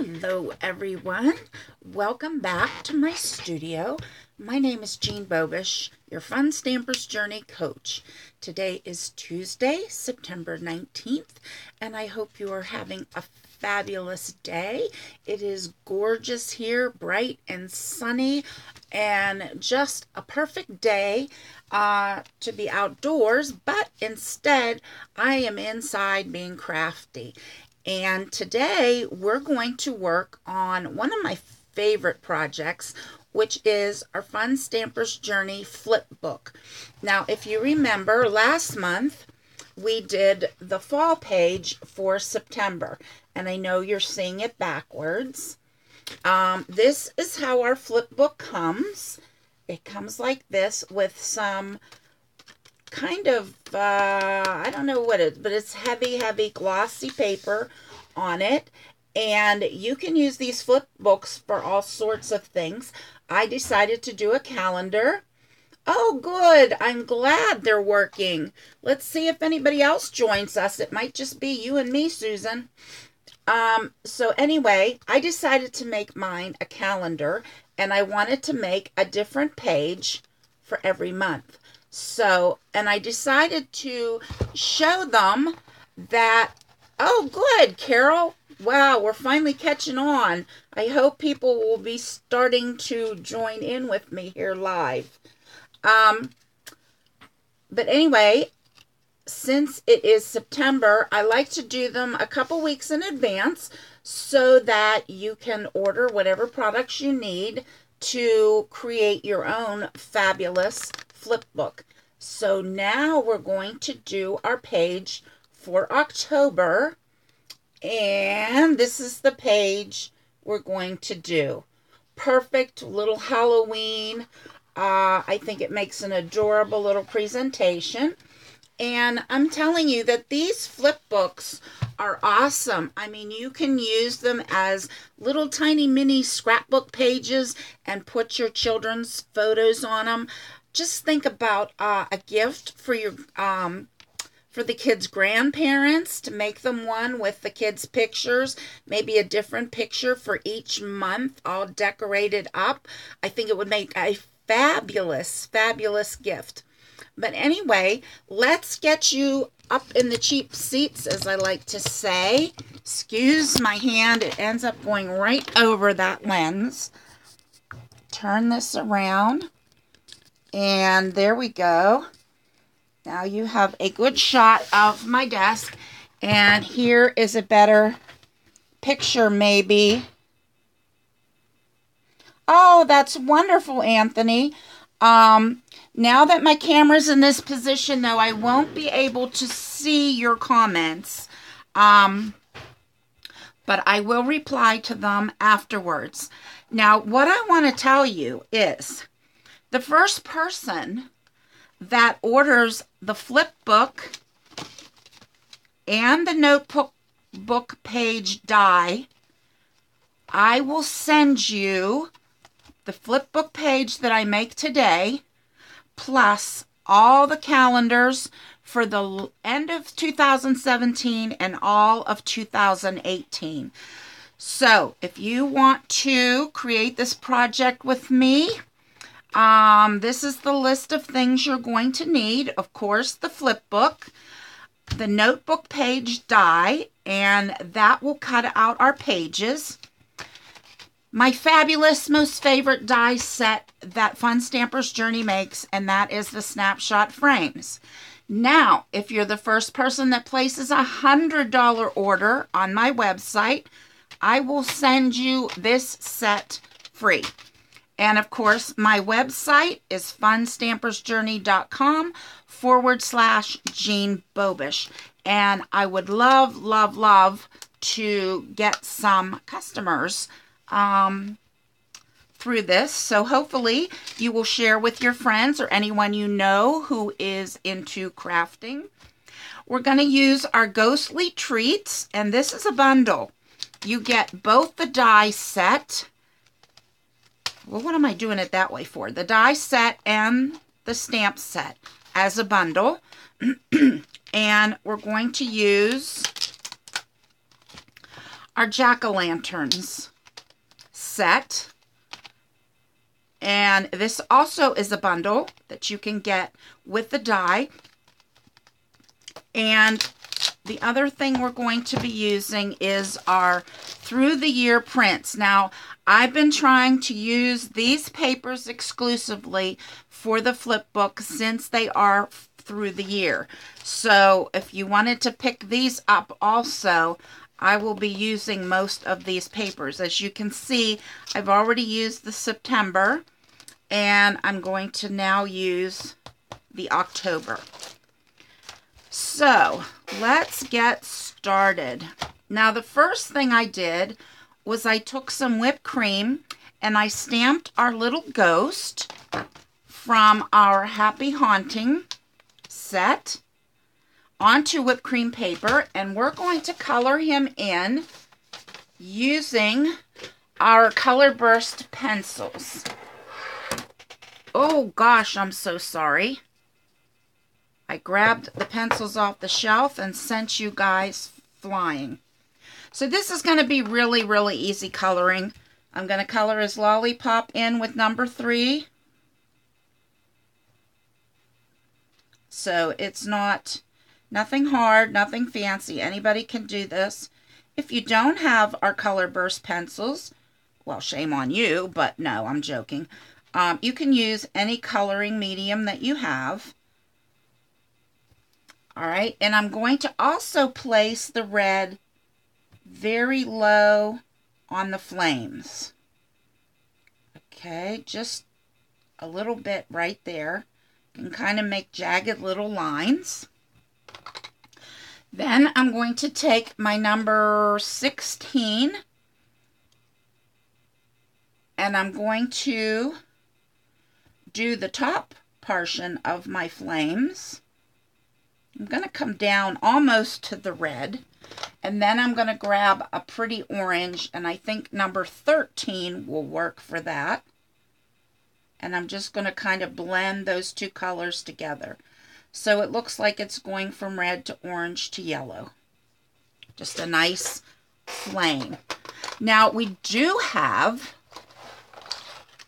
Hello everyone, welcome back to my studio. My name is Jeanne Bobish, your Fun Stampers Journey coach. Today is Tuesday, September 19th, and I hope you are having a fabulous day. It is gorgeous here, bright and sunny, and just a perfect day to be outdoors, but instead I am inside being crafty. And today we're going to work on one of my favorite projects, which is our Fun Stampers Journey flip book. Now, if you remember, last month we did the fall page for September, and I know you're seeing it backwards. This is how our flip book comes. It comes like this with some kind of, I don't know what it is, but it's heavy glossy paper on it. And you can use these flip books for all sorts of things. I decided to do a calendar. Oh, good. I'm glad they're working. Let's see if anybody else joins us. It might just be you and me, Susan. So anyway, I decided to make mine a calendar, and I wanted to make a different page for every month. So, and I decided to show them that, oh, good, Carol. Wow, we're finally catching on. I hope people will be starting to join in with me here live. But anyway, since it is September, I like to do them a couple weeks in advance so that you can order whatever products you need to create your own fabulous flip book. So now we're going to do our page for October, and this is the page we're going to do. Perfect little Halloween. I think it makes an adorable little presentation. And I'm telling you that these flip books are awesome. I mean, you can use them as little tiny mini scrapbook pages and put your children's photos on them. Just think about a gift for your for the kids' grandparents, to make them one with the kids' pictures, maybe a different picture for each month, all decorated up. I think it would make a fabulous gift. But anyway, let's get you up in the cheap seats, as I like to say. Excuse my hand, it ends up going right over that lens. Turn this around, and there we go. Now you have a good shot of my desk, and here is a better picture maybe. Oh, that's wonderful, Anthony. Now that my camera's in this position, though, I won't be able to see your comments. But I will reply to them afterwards. Now, what I want to tell you is the first person that orders the flip book and the notebook page die, I will send you the flip book page that I make today, plus all the calendars for the end of 2017 and all of 2018. So if you want to create this project with me, this is the list of things you're going to need. Of course, the flip book, the notebook page die, and that will cut out our pages. My fabulous, most favorite die set that Fun Stampers Journey makes, and that is the Snapshot Frames. Now, if you're the first person that places a $100 order on my website, I will send you this set free. And of course, my website is funstampersjourney.com/Jeanne Bobish. And I would love to get some customers through this. So hopefully you will share with your friends or anyone you know who is into crafting. We're going to use our Ghostly Treats, and this is a bundle. You get both the die set. Well, what am I doing it that way for? The die set and the stamp set as a bundle. And we're going to use our jack-o'-lanterns set. And this also is a bundle that you can get with the die. And the other thing we're going to be using is our through the year prints. Now, I've been trying to use these papers exclusively for the flip book since they are through the year. So if you wanted to pick these up also, I will be using most of these papers. As you can see, I've already used the September, and I'm going to now use the October. So let's get started. Now, the first thing I did was I took some whipped cream and I stamped our little ghost from our Happy Haunting set onto whipped cream paper, and we're going to color him in using our Color Burst pencils. Oh gosh, I'm so sorry. I grabbed the pencils off the shelf and sent you guys flying. So this is going to be really, really easy coloring. I'm going to color his lollipop in with number 3. So it's nothing hard, nothing fancy. Anybody can do this. If you don't have our Color Burst pencils, well, shame on you, but no, I'm joking. You can use any coloring medium that you have. All right, and I'm going to also place the red very low on the flames. Okay, just a little bit right there. You can kind of make jagged little lines. Then I'm going to take my number 16 and I'm going to do the top portion of my flames. I'm going to come down almost to the red, and then I'm going to grab a pretty orange, and I think number 13 will work for that. And I'm just going to kind of blend those two colors together. So it looks like it's going from red to orange to yellow. Just a nice flame. Now we do have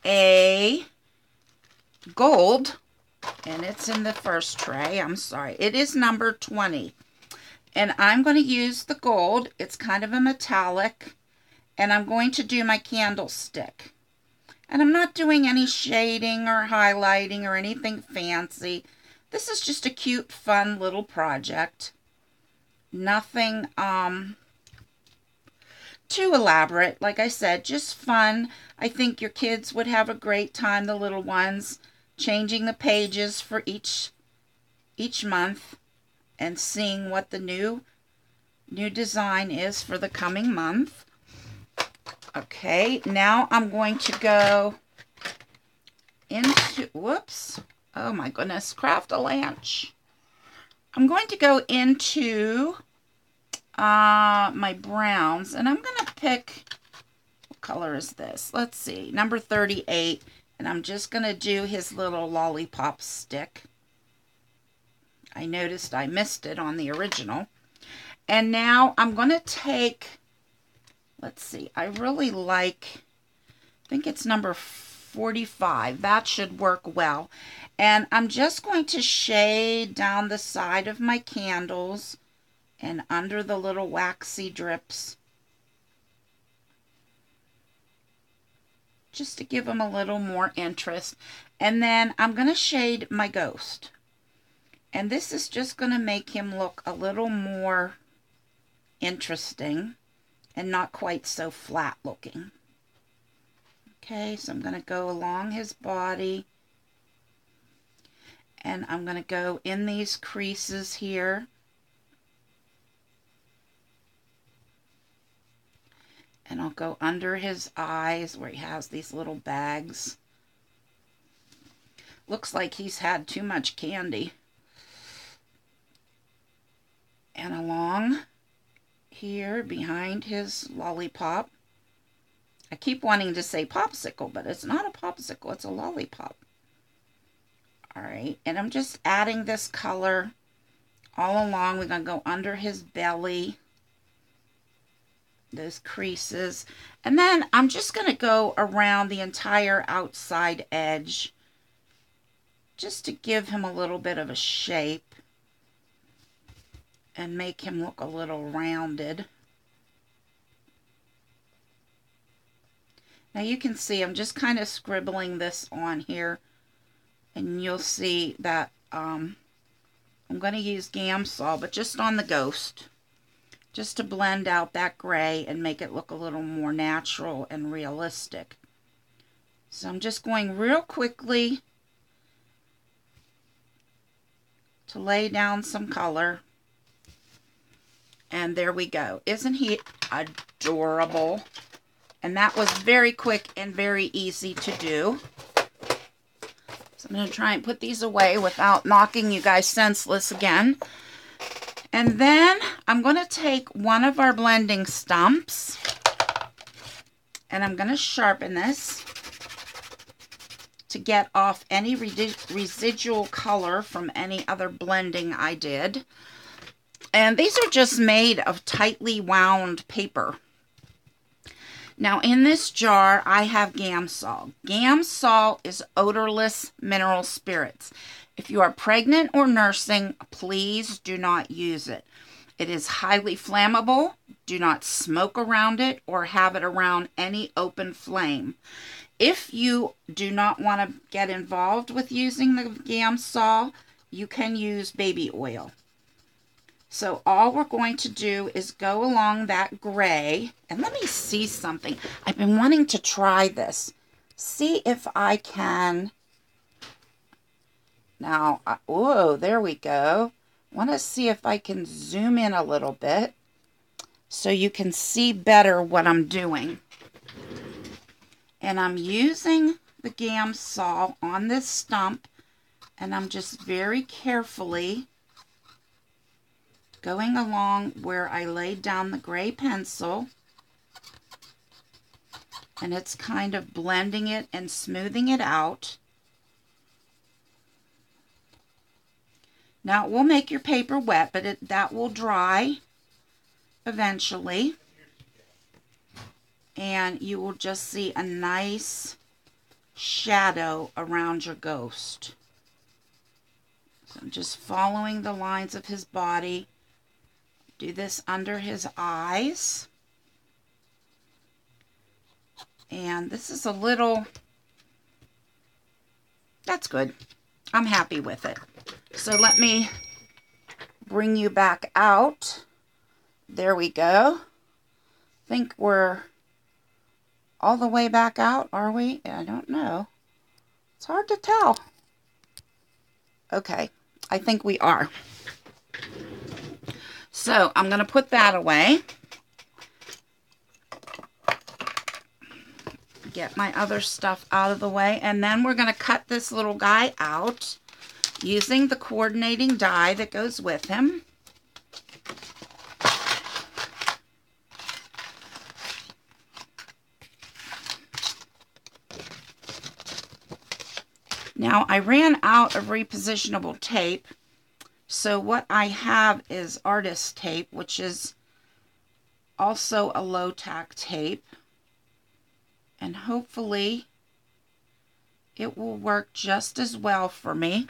a gold, and it's in the first tray. I'm sorry. It is number 20. And I'm going to use the gold. It's kind of a metallic. And I'm going to do my candlestick. And I'm not doing any shading or highlighting or anything fancy. This is just a cute, fun little project. Nothing too elaborate. Like I said, just fun. I think your kids would have a great time, the little ones, changing the pages for each month and seeing what the new design is for the coming month. Okay, now I'm going to go into, whoops, oh my goodness, Craft-A-Lanch. I'm going to go into my browns, and I'm going to pick, what color is this? Let's see, number 38, and I'm just going to do his little lollipop stick. I noticed I missed it on the original. And now I'm going to take, let's see, I really like, I think it's number 45. That should work well. And I'm just going to shade down the side of my candles and under the little waxy drips, just to give them a little more interest. And then I'm going to shade my ghost. And this is just going to make him look a little more interesting and not quite so flat looking. Okay, so I'm going to go along his body, and I'm going to go in these creases here. And I'll go under his eyes where he has these little bags. Looks like he's had too much candy. And along here behind his lollipop. I keep wanting to say popsicle, but it's not a popsicle, it's a lollipop. Alright, and I'm just adding this color all along. We're going to go under his belly. those creases. And then I'm just going to go around the entire outside edge just to give him a little bit of a shape and make him look a little rounded. Now you can see I'm just kind of scribbling this on here, and you'll see that I'm going to use Gamsol, but just on the ghost, just to blend out that gray and make it look a little more natural and realistic. So I'm just going real quickly to lay down some color. And there we go. Isn't he adorable? And that was very quick and very easy to do. So I'm going to try and put these away without knocking you guys senseless again. And then I'm going to take one of our blending stumps and I'm going to sharpen this to get off any residual color from any other blending I did. And these are just made of tightly wound paper. Now in this jar I have Gamsol. Gamsol is odorless mineral spirits. If you are pregnant or nursing, please do not use it. It is highly flammable. Do not smoke around it or have it around any open flame. If you do not want to get involved with using the Gamsol, you can use baby oil. So all we're going to do is go along that gray, and let me see something. I've been wanting to try this. See if I can. Now, whoa, there we go. I want to see if I can zoom in a little bit so you can see better what I'm doing. And I'm using the Gamsol on this stump, and I'm just very carefully going along where I laid down the gray pencil, and it's kind of blending it and smoothing it out. Now it will make your paper wet, but that will dry eventually. And you will just see a nice shadow around your ghost. So I'm just following the lines of his body. Do this under his eyes. And this is a little, that's good. I'm happy with it. So let me bring you back out. There we go. I think we're all the way back out, are we? I don't know. It's hard to tell. Okay, I think we are. So I'm going to put that away. Get my other stuff out of the way. And then we're going to cut this little guy out using the coordinating die that goes with him. Now, I ran out of repositionable tape, so what I have is artist tape, which is also a low-tack tape, and hopefully it will work just as well for me.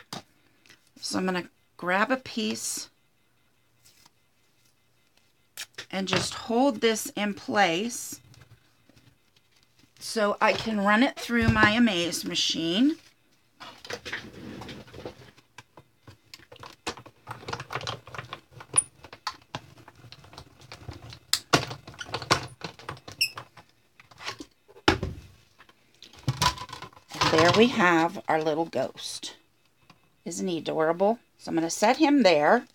So I'm going to grab a piece and just hold this in place so I can run it through my Amaze machine. There we have our little ghost. Isn't he adorable? So I'm going to set him there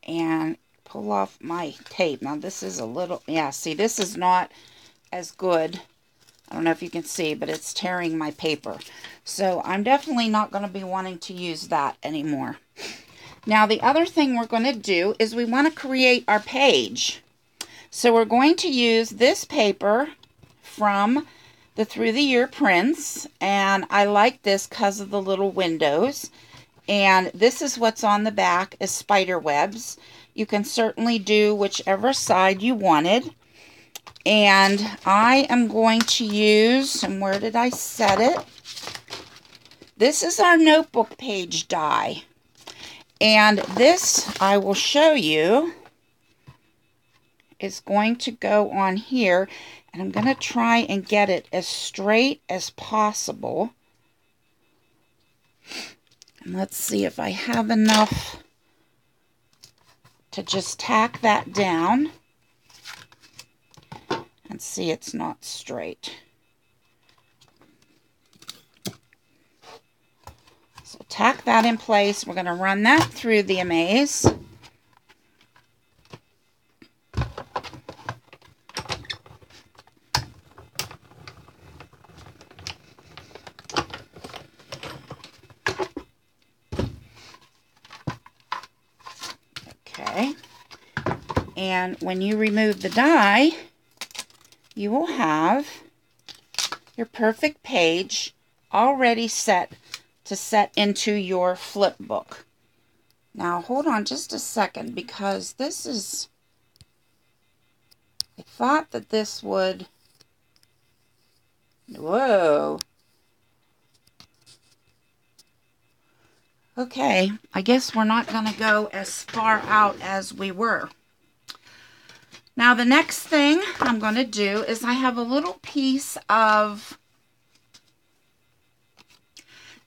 and pull off my tape. Now this is a little, yeah, see, this is not as good. I don't know if you can see, but it's tearing my paper. So I'm definitely not going to be wanting to use that anymore. Now the other thing we're going to do is we want to create our page. So we're going to use this paper from the Through the Year prints, and I like this because of the little windows. And this is what's on the back is spider webs. you can certainly do whichever side you wanted. And I am going to use, and where did I set it? This is our notebook page die. And this, I will show you, is going to go on here. And I'm going to try and get it as straight as possible. And let's see if I have enough to just tack that down. And see, it's not straight. So tack that in place. We're going to run that through the amaze. Okay. And when you remove the die, you will have your perfect page already set to set into your flip book. Now hold on just a second, because this is, I thought that this would, whoa. Okay, I guess we're not going to go as far out as we were. Now the next thing I'm going to do is I have a little piece of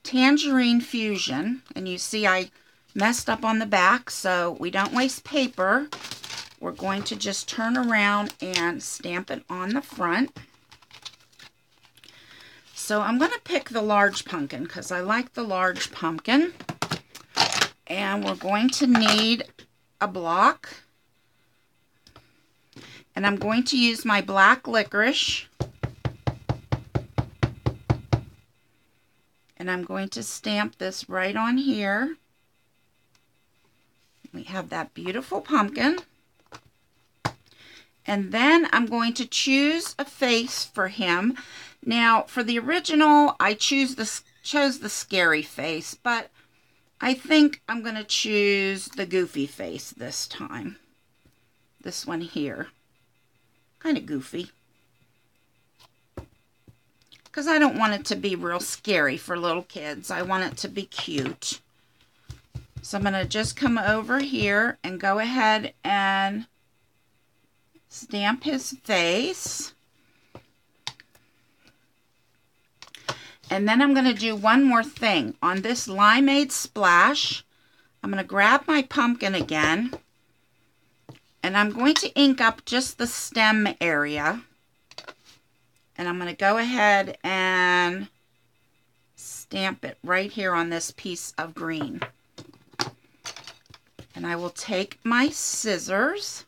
Tangerine Fusion, and you see I messed up on the back, so we don't waste paper. We're going to just turn around and stamp it on the front. So I'm going to pick the large pumpkin because I like the large pumpkin. And we're going to need a block. And I'm going to use my black licorice. And I'm going to stamp this right on here. We have that beautiful pumpkin. And then I'm going to choose a face for him. Now, for the original, I chose the scary face, but I think I'm going to choose the goofy face this time. This one here. Kind of goofy. Because I don't want it to be real scary for little kids. I want it to be cute. So I'm going to just come over here and go ahead and stamp his face. And then I'm going to do one more thing. On this limeade splash, I'm going to grab my pumpkin again. And I'm going to ink up just the stem area. And I'm going to go ahead and stamp it right here on this piece of green. And I will take my scissors.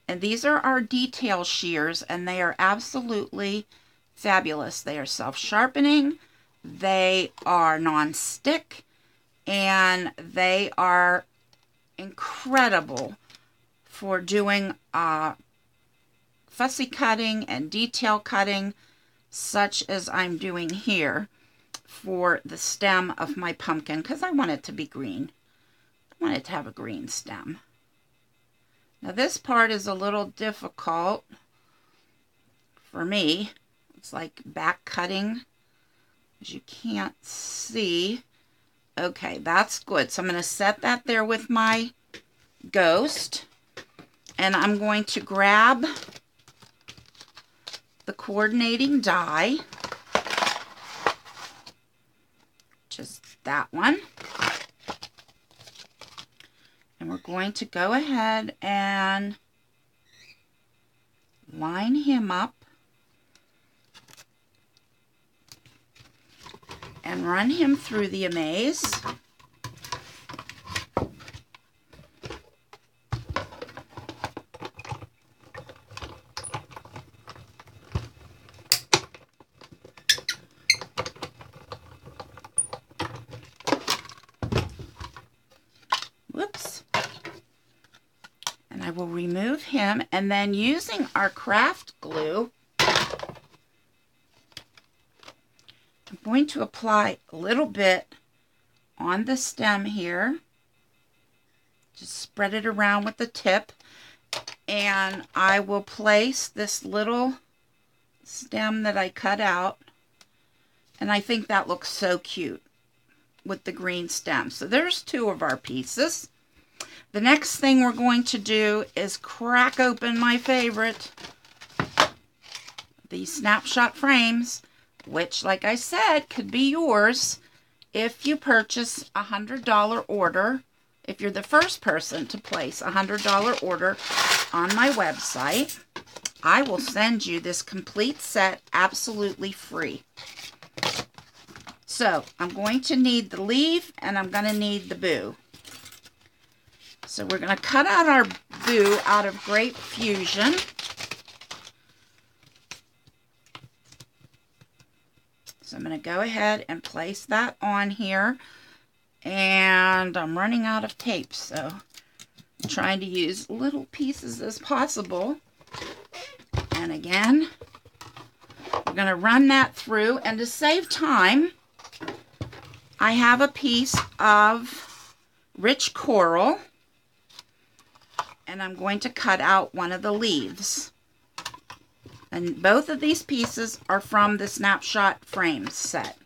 And these are our detail shears, and they are absolutely fabulous. They are self-sharpening, they are non-stick, and they are incredible for doing fussy cutting and detail cutting, such as I'm doing here for the stem of my pumpkin, because I want it to be green. I want it to have a green stem. Now this part is a little difficult for me. It's like back cutting, as you can't see. Okay, that's good. So I'm going to set that there with my ghost. And I'm going to grab the coordinating die. Just that one. And we're going to go ahead and line him up and run him through the amaze. Whoops. And I will remove him, and then using our craft glue, I'm going to apply a little bit on the stem here, Just spread it around with the tip. And I will place this little stem that I cut out. And I think that looks so cute with the green stem. So there's 2 of our pieces. The next thing we're going to do is crack open my favorite, the Snapshot Frames, which, like I said, could be yours if you purchase a $100 order. If you're the first person to place a $100 order on my website, I will send you this complete set absolutely free. So I'm going to need the leaf and I'm going to need the boo. So we're going to cut out our boo out of Grape Fusion. So I'm going to go ahead and place that on here. And I'm running out of tape, so I'm trying to use little pieces as possible. And again, we're going to run that through. And to save time, I have a piece of rich coral. And I'm going to cut out one of the leaves. And both of these pieces are from the Snapshot Frames set.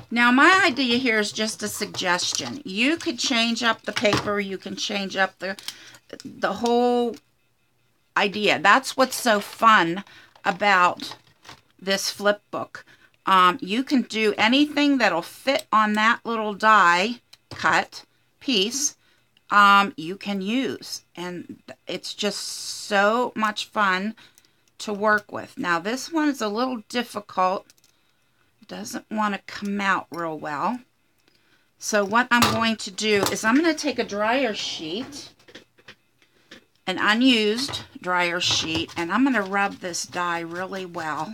Now, my idea here is just a suggestion. You could change up the paper. You can change up the whole idea. That's what's so fun about this flip book. You can do anything that'll fit on that little die cut piece. You can use. And it's just so much fun to work with. Now, this one is a little difficult. Doesn't want to come out real well. So what I'm going to do is I'm going to take a dryer sheet, an unused dryer sheet, and I'm going to rub this die really well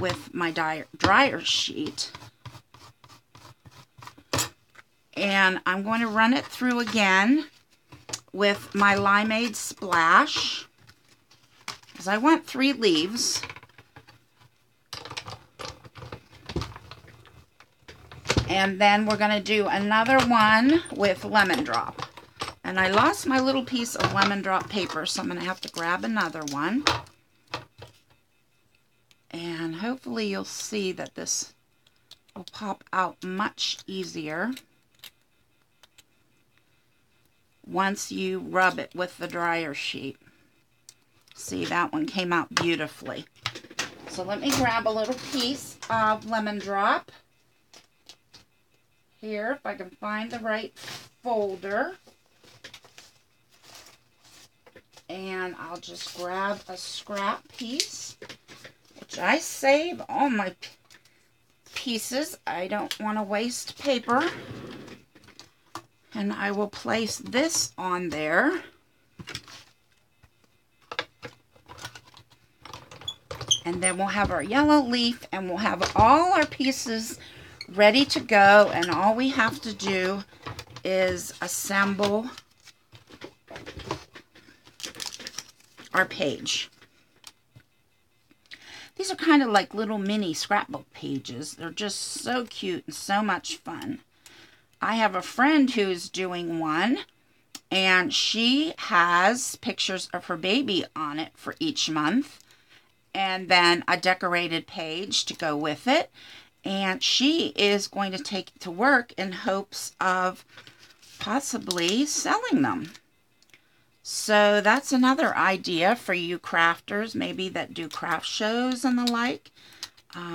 with my dryer sheet. And I'm going to run it through again with my Limeade Splash, because I want 3 leaves. And then we're going to do another one with Lemon Drop. And I lost my little piece of Lemon Drop paper, so I'm going to have to grab another one. And hopefully you'll see that this will pop out much easier once you rub it with the dryer sheet. See, that one came out beautifully. So let me grab a little piece of Lemon Drop. Here, if I can find the right folder. And I'll just grab a scrap piece, which I save all my pieces. I don't want to waste paper. And I will place this on there. And then we'll have our yellow leaf, and we'll have all our pieces ready to go, and all we have to do is assemble our page. These are kind of like little mini scrapbook pages. They're just so cute and so much fun. I have a friend who's doing one, and she has pictures of her baby on it for each month, and then a decorated page to go with it. And she is going to take it to work in hopes of possibly selling them. So that's another idea for you crafters, maybe that do craft shows and the like.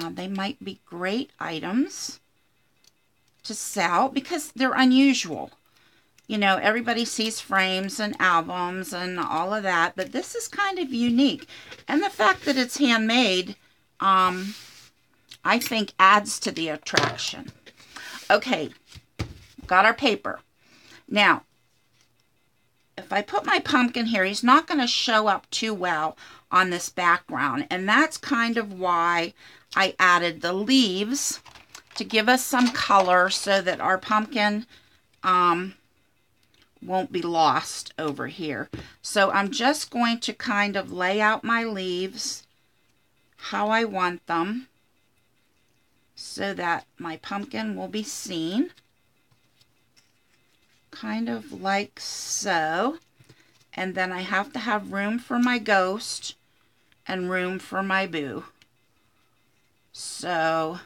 They might be great items to sell because they're unusual. You know, everybody sees frames and albums and all of that, but this is kind of unique. And the fact that it's handmade, I think adds to the attraction. Okay, got our paper. Now, if I put my pumpkin here, he's not going to show up too well on this background. And that's kind of why I added the leaves to give us some color so that our pumpkin won't be lost over here. So I'm just going to kind of lay out my leaves how I want them so that my pumpkin will be seen. Kind of like so. And then I have to have room for my ghost and room for my boo. So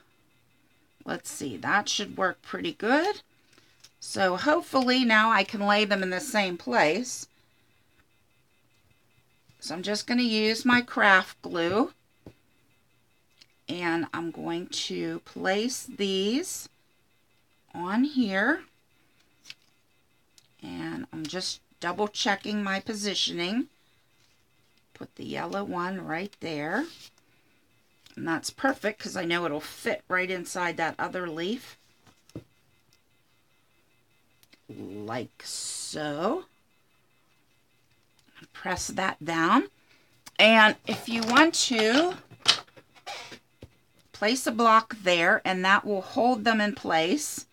let's see, that should work pretty good. So hopefully now I can lay them in the same place. So I'm just going to use my craft glue, and I'm going to place these on here, and I'm just double checking my positioning. Put the yellow one right there, and that's perfect because I know it'll fit right inside that other leaf, like so. Press that down, and if you want to, place a block there, and that will hold them in place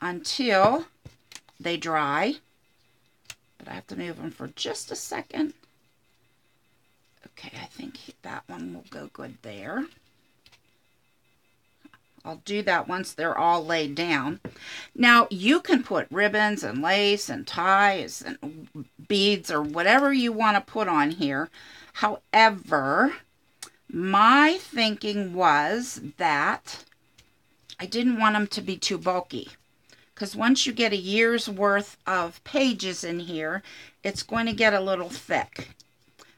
until they dry. But I have to move them for just a second. Okay, I think that one will go good there. I'll do that once they're all laid down. Now, you can put ribbons and lace and ties and beads or whatever you want to put on here. However, my thinking was that I didn't want them to be too bulky, because once you get a year's worth of pages in here, it's going to get a little thick.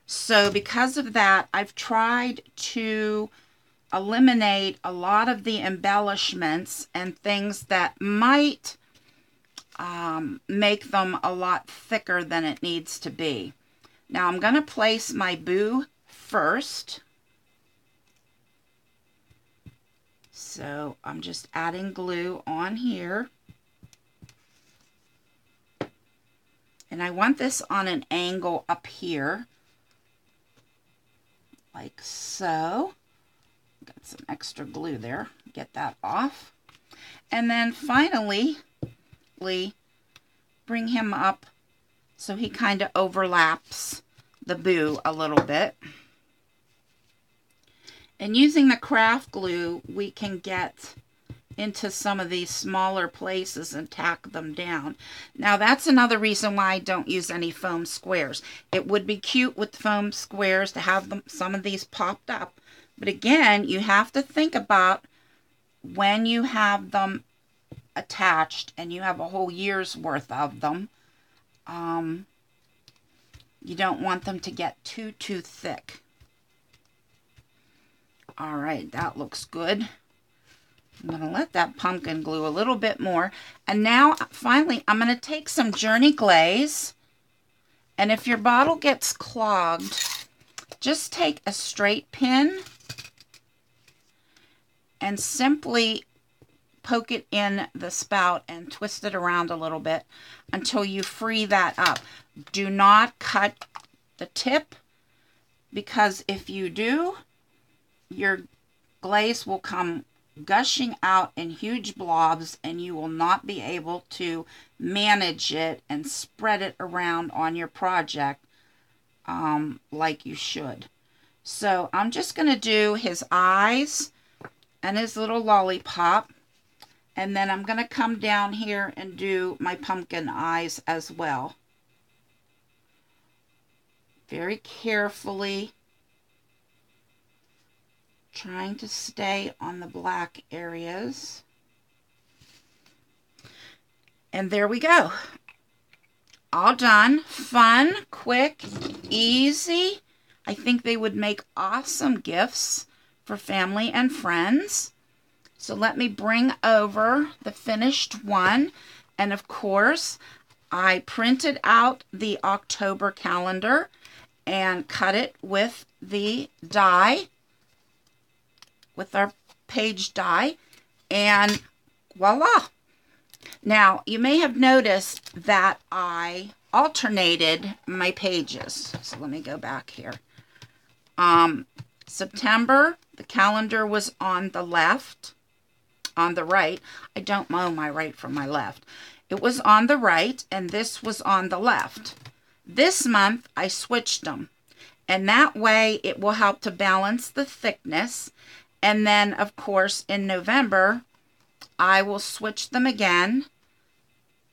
So because of that, I've tried to eliminate a lot of the embellishments and things that might make them a lot thicker than it needs to be. Now I'm going to place my boo first. So I'm just adding glue on here. And I want this on an angle up here, like so. Got some extra glue there. Get that off. And then finally, bring him up so he kind of overlaps the boo a little bit. And using the craft glue, we can get into some of these smaller places and tack them down. Now that's another reason why I don't use any foam squares. It would be cute with foam squares to have them, some of these popped up. But again, you have to think about when you have them attached and you have a whole year's worth of them. You don't want them to get too thick. All right, that looks good. I'm going to let that pumpkin glue a little bit more. And now, finally, I'm going to take some Journey glaze. And if your bottle gets clogged, just take a straight pin and simply poke it in the spout and twist it around a little bit until you free that up. Do not cut the tip, because if you do, your glaze will come gushing out in huge blobs and you will not be able to manage it and spread it around on your project like you should. So I'm just going to do his eyes and his little lollipop, and then I'm going to come down here and do my pumpkin eyes as well. Very carefully, trying to stay on the black areas. And there we go. All done. Fun, quick, easy. I think they would make awesome gifts for family and friends. So let me bring over the finished one. And of course, I printed out the October calendar and cut it with the die, with our page die, and voila. Now, you may have noticed that I alternated my pages. So let me go back here. September, the calendar was on the left, on the right. I don't know my right from my left. It was on the right, and this was on the left. This month, I switched them. And that way it will help to balance the thickness. And then, of course, in November, I will switch them again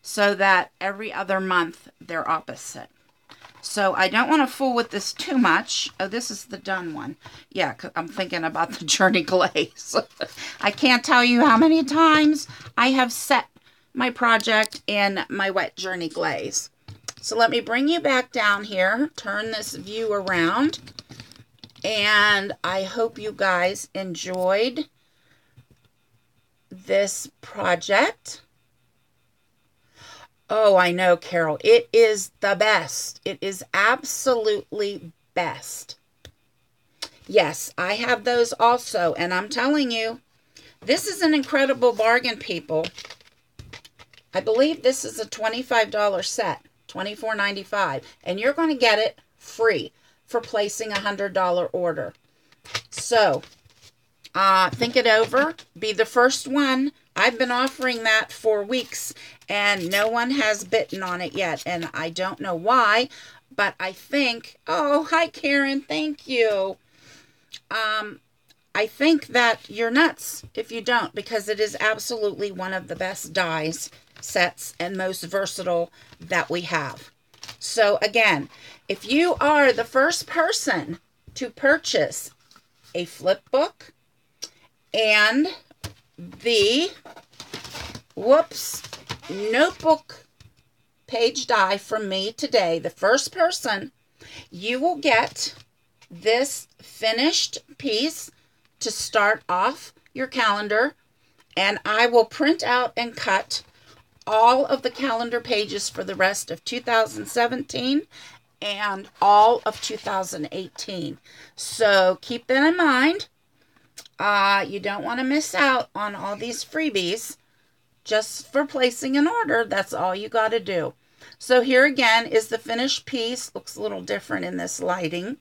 so that every other month they're opposite. So I don't want to fool with this too much. Oh, this is the done one. Yeah, 'cause I'm thinking about the Journey Glaze. I can't tell you how many times I have set my project in my wet Journey Glaze. So let me bring you back down here, turn this view around, and I hope you guys enjoyed this project. Oh, I know, Carol. It is the best. It is absolutely best. Yes, I have those also, and I'm telling you, this is an incredible bargain, people. I believe this is a $25 set, $24.95, and you're going to get it free for placing a $100 order. So, think it over. Be the first one. I've been offering that for weeks, and no one has bitten on it yet, and I don't know why, but I think, oh, hi, Karen, thank you. I think that you're nuts if you don't, because it is absolutely one of the best dies sets and most versatile that we have. So again, if you are the first person to purchase a flip book and the notebook page die from me today, the first person, you will get this finished piece to start off your calendar, and I will print out and cut all of the calendar pages for the rest of 2017 and all of 2018. So keep that in mind. You don't want to miss out on all these freebies just for placing an order. That's all you got to do. So here again is the finished piece. Looks a little different in this lighting,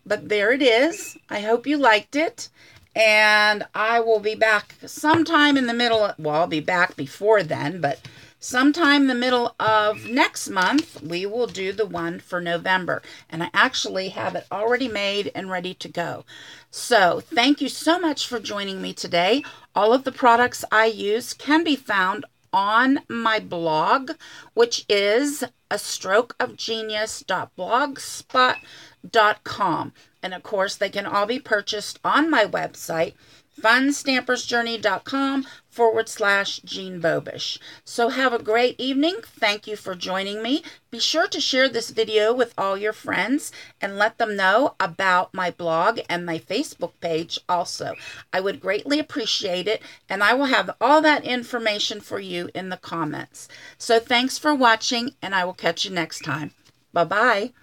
but there it is. I hope you liked it. And I will be back sometime in the middle. Well, I'll be back before then, but sometime in the middle of next month, we will do the one for November. And I actually have it already made and ready to go. So thank you so much for joining me today. All of the products I use can be found on my blog, which is astrokeofgenius.blogspot.com. And of course, they can all be purchased on my website, funstampersjourney.com/Jeanne Bobish. So have a great evening. Thank you for joining me. Be sure to share this video with all your friends and let them know about my blog and my Facebook page also. I would greatly appreciate it, and I will have all that information for you in the comments. So thanks for watching, and I will catch you next time. Bye-bye.